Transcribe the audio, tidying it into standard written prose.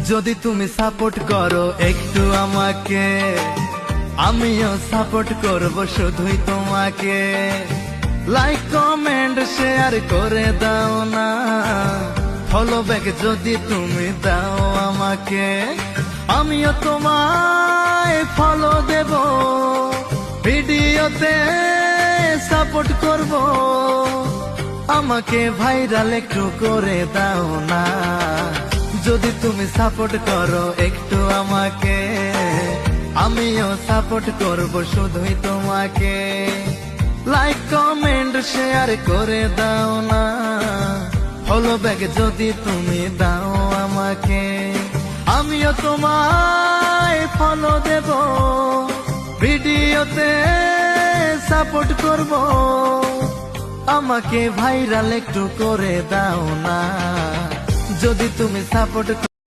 যদি তুমি সাপোর্ট করো একটু আমাকে, আমিও সাপোর্ট করব শুধুই তোমাকে। লাইক কমেন্ট শেয়ার করে দাও না, ফলো ব্যাক যদি তুমি দাও আমাকে, আমিও তোমায় ফলো দেব, ভিডিওতে সাপোর্ট করব। আমাকে ভাইরাল একটু করে দাও না, যদি তুমি সাপোর্ট করো একটু আমাকে, আমিও সাপোর্ট করব শুধুই তোমাকে। লাইক কমেন্ট শেয়ার করে দাও না, ফলো ব্যাক যদি তুমি দাও আমাকে, আমিও তোমায় ফলো দেব, ভিডিওতে সাপোর্ট করব। আমাকে ভাইরাল একটু করে দাও না, যদি তুমি সাপোর্ট